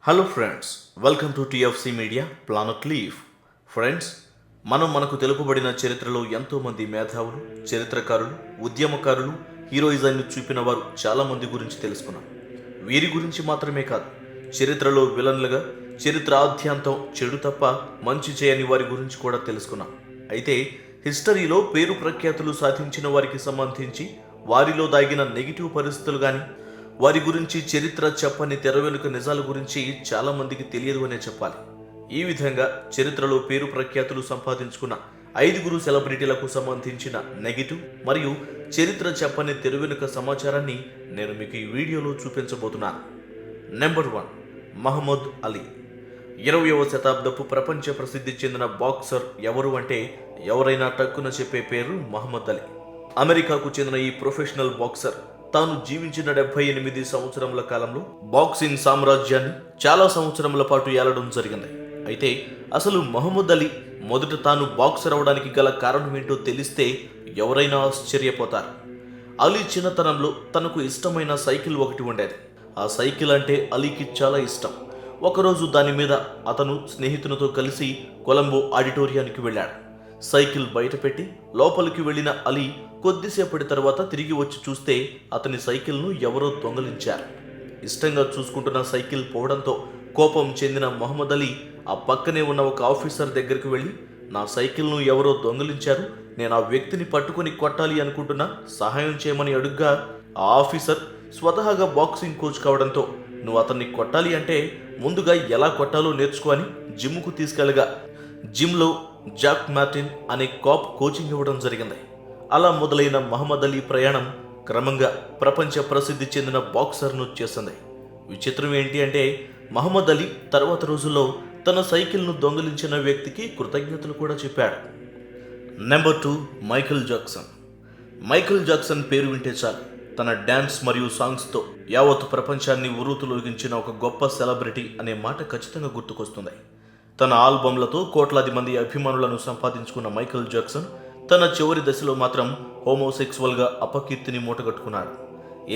Hello friends, welcome to TFC media planet leave. Friends, మనకు తెలుపబడిన చరిత్రలో ఎంతోమంది మేధావులు, చరిత్రకారులు, ఉద్యమకారులు, హీరోయిజాన్ని చూపిన వారు చాలామంది గురించి తెలుసుకున్నాం. వీరి గురించి మాత్రమే కాదు, చరిత్రలో విలన్లుగా, చరిత్ర ఆద్యాంతం చెడు తప్ప మంచి చేయని వారి గురించి కూడా తెలుసుకున్నాం. అయితే హిస్టరీలో పేరు ప్రఖ్యాతులు సాధించిన వారికి సంబంధించి వారిలో దాగిన నెగిటివ్ పరిస్థితులు కానీ, వారి గురించి చరిత్ర చెప్పని తెర వెనుక నిజాల గురించి చాలా మందికి తెలియదు అనే చెప్పాలి. ఈ విధంగా చరిత్రలో పేరు ప్రఖ్యాతులు సంపాదించుకున్న 5 సెలబ్రిటీలకు సంబంధించిన నెగిటివ్ మరియు చరిత్ర చెప్పని తెర వెనుక సమాచారాన్ని నేను మీకు ఈ వీడియోలో చూపించబోతున్నాను. నెంబర్ 1, మహమ్మద్ అలీ. 20వ శతాబ్దపు ప్రపంచ ప్రసిద్ధి చెందిన బాక్సర్ ఎవరు అంటే ఎవరైనా టక్కున చెప్పే పేరు మహమ్మద్ అలీ. అమెరికాకు చెందిన ఈ ప్రొఫెషనల్ బాక్సర్ తాను జీవించిన 78 సంవత్సరముల కాలంలో బాక్సింగ్ సామ్రాజ్యాన్ని చాలా సంవత్సరముల పాటు ఏలడం జరిగింది. అయితే అసలు మహమ్మద్ అలీ మొదట తాను బాక్సర్ అవడానికి గల కారణం ఏంటో తెలిస్తే ఎవరైనా ఆశ్చర్యపోతారు. అలీ చిన్నతనంలో తనకు ఇష్టమైన సైకిల్ ఒకటి ఉండేది. ఆ సైకిల్ అంటే అలీకి చాలా ఇష్టం. ఒకరోజు దాని మీద అతను స్నేహితునితో కలిసి కొలంబో ఆడిటోరియానికి వెళ్ళాడు. సైకిల్ బయట పెట్టి లోపలికి వెళ్ళిన అలీ కొద్దిసేపటి తర్వాత తిరిగి వచ్చి చూస్తే అతని సైకిల్ను ఎవరో దొంగలించారు. ఇష్టంగా చూసుకుంటున్న సైకిల్ పోవడంతో కోపం చెందిన మహమ్మద్ అలీ ఆ పక్కనే ఉన్న ఒక ఆఫీసర్ దగ్గరికి వెళ్ళి, నా సైకిల్ను ఎవరో దొంగలించారు, నేను ఆ వ్యక్తిని పట్టుకొని కొట్టాలి అనుకుంటున్నా, సహాయం చేయమని అడుగ్గా ఆ ఆఫీసర్ స్వతహాగా బాక్సింగ్ కోచ్ కావడంతో, నువ్వు అతన్ని కొట్టాలి అంటే ముందుగా ఎలా కొట్టాలో నేర్చుకో అని జిమ్కు తీసుకెళ్ళగా జిమ్లో జాక్ మార్టిన్ అనే కాప్ కోచింగ్ ఇవ్వడం జరిగింది. అలా మొదలైన మహమ్మద్ అలీ ప్రయాణం క్రమంగా ప్రపంచ ప్రసిద్ధి చెందిన బాక్సర్ను చేసింది. విచిత్రం ఏంటి అంటే మహమ్మద్ అలీ తర్వాత రోజుల్లో తన సైకిల్ను దొంగిలించిన వ్యక్తికి కృతజ్ఞతలు కూడా చెప్పాడు. Number 2, Michael Jackson. Michael Jackson పేరు వింటే చాలు తన డ్యాన్స్ మరియు సాంగ్స్తో యావత్ ప్రపంచాన్ని ఉర్రూతలూగించిన ఒక గొప్ప సెలబ్రిటీ అనే మాట ఖచ్చితంగా గుర్తుకొస్తుంది. తన ఆల్బమ్లతో కోట్లాది మంది అభిమానులను సంపాదించుకున్న మైకేల్ జాక్సన్ తన చివరి దశలో మాత్రం హోమోసెక్సువల్గా అపకీర్తిని మూటగట్టుకున్నాడు.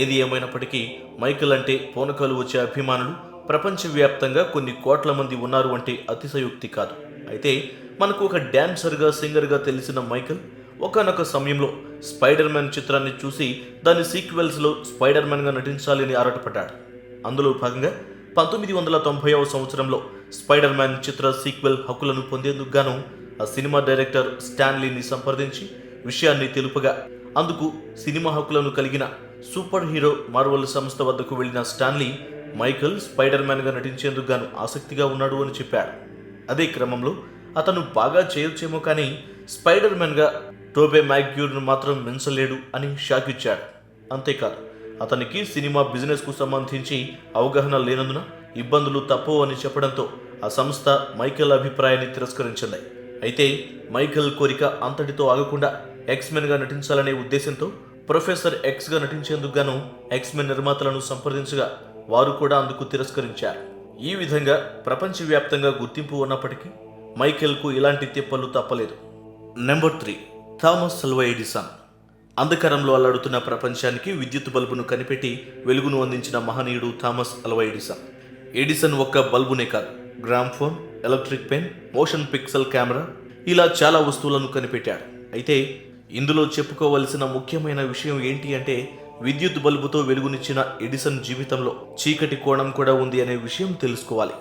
ఏది ఏమైనప్పటికీ మైకేల్ అంటే పూనకాలు వచ్చే అభిమానులు ప్రపంచవ్యాప్తంగా కొన్ని కోట్ల మంది ఉన్నారు అంటే అతిశయోక్తి కాదు. అయితే మనకు ఒక డాన్సర్గా, సింగర్గా తెలిసిన మైకేల్ ఒకానొక సమయంలో స్పైడర్ మ్యాన్ చిత్రాన్ని చూసి దాని సీక్వెల్స్లో స్పైడర్ మ్యాన్గా నటించాలని ఆరాటపడ్డాడు. అందులో భాగంగా 1990వ సంవత్సరంలో స్పైడర్ మ్యాన్ చిత్ర సీక్వెల్ హక్కులను పొందేందుకు గాను ఆ సినిమా డైరెక్టర్ స్టాన్లీని సంప్రదించి విషయాన్ని తెలుపగా, అందుకు సినిమా హక్కులను కలిగిన సూపర్ హీరో మార్వెల్ సంస్థ వద్దకు వెళ్లిన స్టాన్లీ మైకేల్ స్పైడర్ మ్యాన్గా నటించేందుకు గాను ఆసక్తిగా ఉన్నాడు అని చెప్పాడు. అదే క్రమంలో అతను బాగా చేయొచ్చేమో కానీ స్పైడర్ మ్యాన్గా టోబే మ్యాగ్యూర్ను మాత్రం మించలేడు అని షాక్ ఇచ్చాడు. అంతేకాదు, అతనికి సినిమా బిజినెస్కు సంబంధించి అవగాహన లేనందున ఇబ్బందులు తప్పవు అని చెప్పడంతో ఆ సంస్థ మైకేల్ అభిప్రాయాన్ని తిరస్కరించింది. అయితే మైకేల్ కోరిక అంతటితో ఆగకుండా ఎక్స్మెన్గా నటించాలనే ఉద్దేశంతో ప్రొఫెసర్ ఎక్స్గా నటించేందుకు గాను ఎక్స్మెన్ నిర్మాతలను సంప్రదించగా వారు కూడా అందుకు తిరస్కరించారు. ఈ విధంగా ప్రపంచవ్యాప్తంగా గుర్తింపు ఉన్నప్పటికీ మైకేల్కు ఇలాంటి తిప్పలు తప్పలేదు. Number 3, Thomas Alva Edison. అంధకారంలో అల్లాడుతున్న ప్రపంచానికి విద్యుత్ బల్బును కనిపెట్టి వెలుగును అందించిన మహనీయుడు థామస్ అల్వా ఎడిసన్. ఎడిసన్ ఒక్క బల్బునే కాదు, gramophone, electric pen, motion pixel camera ఇలా చాలా వస్తువులను కనిపెట్టాడు. అయితే ఇందులో చెప్పుకోవలసిన ముఖ్యమైన విషయం ఏంటి అంటే విద్యుత్ బల్బుతో వెలుగునిచ్చిన ఎడిసన్ జీవితంలో చీకటి కోణం కూడా ఉంది అనే విషయం తెలుసుకోవాలి.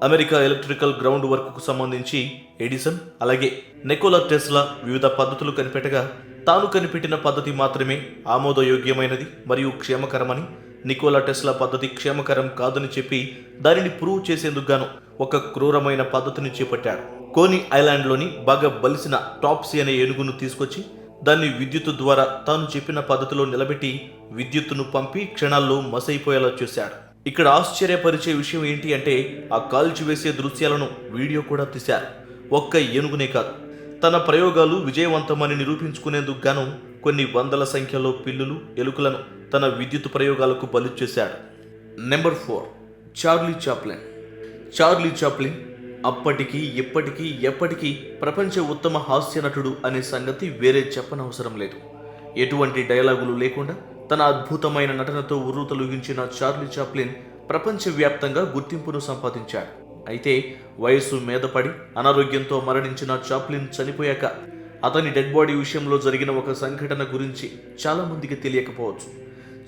అమెరికా ఎలక్ట్రికల్ గ్రౌండ్ వర్క్కు సంబంధించి ఎడిసన్ అలాగే నికోలా టెస్లా వివిధ పద్ధతులు కనిపెట్టగా తాను కనిపెట్టిన పద్ధతి మాత్రమే ఆమోదయోగ్యమైనది మరియు క్షేమకరమని, నికోలా టెస్లా పద్ధతి క్షేమకరం కాదని చెప్పి దానిని ప్రూవ్ చేసేందుకు గాను ఒక క్రూరమైన పద్ధతిని చేపట్టాడు. కోనీ ఐలాండ్లోని బాగా బలిసిన టాప్సీ అనే ఏనుగును తీసుకొచ్చి దాన్ని విద్యుత్తు ద్వారా తాను చెప్పిన పద్ధతిలో నిలబెట్టి విద్యుత్తును పంపి క్షణాల్లో మసైపోయేలా చేశాడు. ఇక్కడ ఆశ్చర్యపరిచే విషయం ఏంటి అంటే ఆ కాల్చివేసే దృశ్యాలను వీడియో కూడా తీశారు. ఒక్క ఏనుగునే కాదు, తన ప్రయోగాలు విజయవంతమని నిరూపించుకునేందుకు గాను కొన్ని వందల సంఖ్యలో పిల్లులు, ఎలుకలను తన విద్యుత్ ప్రయోగాలకు బలి చేశాడు. Number 4, Charlie Chaplin. Charlie Chaplin అప్పటికీ ఇప్పటికీ ఎప్పటికీ ప్రపంచ ఉత్తమ హాస్య నటుడు అనే సంగతి వేరే చెప్పనవసరం లేదు. ఎటువంటి డైలాగులు లేకుండా తన అద్భుతమైన నటనతో ఉర్రూతలూగించిన చార్లీ చాప్లిన్ ప్రపంచవ్యాప్తంగా గుర్తింపును సంపాదించాడు. అయితే వయస్సు మీదపడి అనారోగ్యంతో మరణించిన చాప్లిన్ చనిపోయాక అతని డెడ్ బాడీ విషయంలో జరిగిన ఒక సంఘటన గురించి చాలా మందికి తెలియకపోవచ్చు.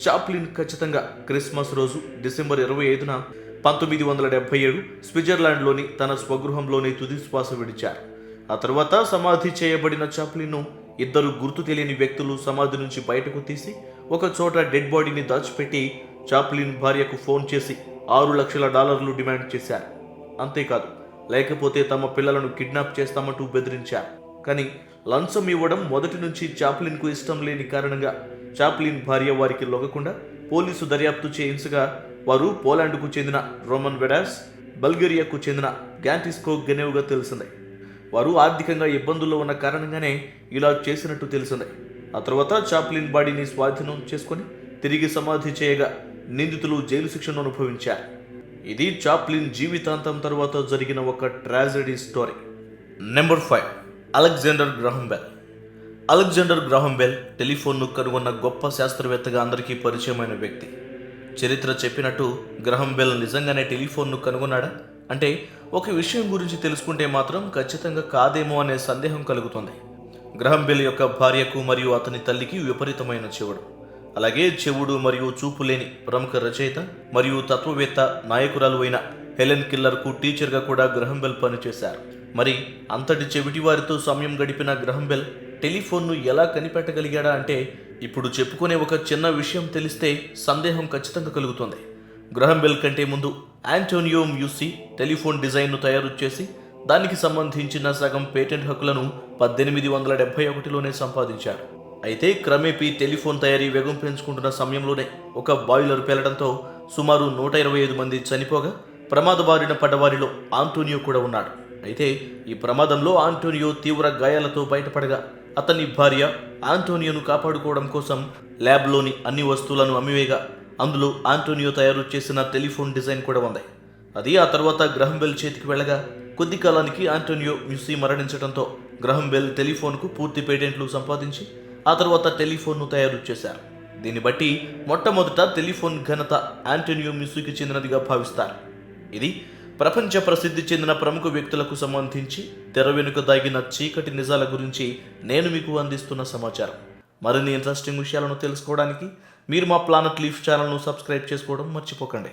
చాప్లిన్ ఖచ్చితంగా క్రిస్మస్ రోజు డిసెంబర్ 25న 1977 స్విట్జర్లాండ్లోని తన స్వగృహంలోని తుది శ్వాస విడిచారు. ఆ తర్వాత సమాధి చేయబడిన చాప్లిన్ను ఇద్దరు గుర్తు తెలియని వ్యక్తులు సమాధి నుంచి బయటకు తీసి ఒక చోట డెడ్ బాడీని దాచిపెట్టి చాప్లిన్ భార్యకు ఫోన్ చేసి $6 లక్షల డిమాండ్ చేశారు. అంతేకాదు, లేకపోతే తమ పిల్లలను కిడ్నాప్ చేస్తామంటూ బెదిరించారు. కానీ లంచం ఇవ్వడం మొదటి నుంచి చాప్లిన్కు ఇష్టం లేని కారణంగా చాప్లిన్ భార్య వారికి లొంగకుండా పోలీసు దర్యాప్తు చేయించగా వారు పోలాండ్కు చెందిన రోమన్ వెడాస్, బల్గేరియాకు చెందిన గ్యాంటిస్కో గెనెవ్గా తెలిసింది. వారు ఆర్థికంగా ఇబ్బందుల్లో ఉన్న కారణంగానే ఇలా చేసినట్టు తెలిసింది. ఆ తర్వాత చాప్లిన్ బాడీని స్వాధీనం చేసుకుని తిరిగి సమాధి చేయగా నిందితులు జైలు శిక్షను అనుభవించారు. ఇది చాప్లిన్ జీవితాంతం తర్వాత జరిగిన ఒక tragedy story. Number 5, Alexander Graham Bell. Alexander Graham Bell టెలిఫోన్ను కనుగొన్న గొప్ప శాస్త్రవేత్తగా అందరికీ పరిచయమైన వ్యక్తి. చరిత్ర చెప్పినట్టు గ్రాహం బెల్ నిజంగానే టెలిఫోన్ను కనుగొన్నాడా అంటే ఒక విషయం గురించి తెలుసుకుంటే మాత్రం ఖచ్చితంగా కాదేమో అనే సందేహం కలుగుతుంది. గ్రాహం బెల్ యొక్క భార్యకు మరియు అతని తల్లికి విపరీతమైన చెవుడు. అలాగే చెవుడు మరియు చూపు లేని ప్రముఖ రచయిత మరియు తత్వవేత్త నాయకురాలు అయిన హెలెన్ కిల్లర్కు టీచర్గా కూడా గ్రాహం బెల్ పనిచేశారు. మరి అంతటి చెవిటి వారితో సమయం గడిపిన గ్రాహం బెల్ టెలిఫోన్ను ఎలా కనిపెట్టగలిగాడా అంటే ఇప్పుడు చెప్పుకునే ఒక చిన్న విషయం తెలిస్తే సందేహం ఖచ్చితంగా కలుగుతుంది. గ్రాహం బెల్ కంటే ముందు ఆంటోనియో మ్యూసి టెలిఫోన్ డిజైన్ను తయారు చేసి దానికి సంబంధించిన సగం పేటెంట్ హక్కులను 1871లోనే సంపాదించారు. అయితే క్రమేపీ టెలిఫోన్ తయారీ వేగం పెంచుకుంటున్న సమయంలోనే ఒక బాయిలర్ పేలడంతో సుమారు 125 మంది చనిపోగా ప్రమాద బారిన పడ్డవారిలో ఆంటోనియో కూడా ఉన్నాడు. అయితే ఈ ప్రమాదంలో ఆంటోనియో తీవ్ర గాయాలతో బయటపడగా అతని భార్య ఆంటోనియోను కాపాడుకోవడం కోసం ల్యాబ్లోని అన్ని వస్తువులను అమ్మివేగా అందులో ఆంటోనియో తయారు చేసిన టెలిఫోన్ డిజైన్ కూడా ఉంది. అది ఆ తర్వాత గ్రాహం బెల్ చేతికి వెళ్ళగా కొద్ది కాలానికి ఆంటోనియో మ్యూసి మరణించడంతో గ్రాహం బెల్ టెలిఫోన్కు పూర్తి పేటెంట్లు సంపాదించి ఆ తర్వాత టెలిఫోన్ను తయారు చేశారు. దీన్ని బట్టి మొట్టమొదట టెలిఫోన్ ఘనత ఆంటోనియో మ్యూసికి చెందినదిగా భావిస్తారు. ఇది ప్రపంచ ప్రసిద్ధి చెందిన ప్రముఖ వ్యక్తులకు సంబంధించి తెర వెనుక దాగిన చీకటి నిజాల గురించి నేను మీకు అందిస్తున్న సమాచారం. మరిన్ని ఇంట్రెస్టింగ్ విషయాలను తెలుసుకోవడానికి మీరు మా ప్లానెట్ లీఫ్ ఛానల్ను సబ్స్క్రైబ్ చేసుకోవడం మర్చిపోకండి.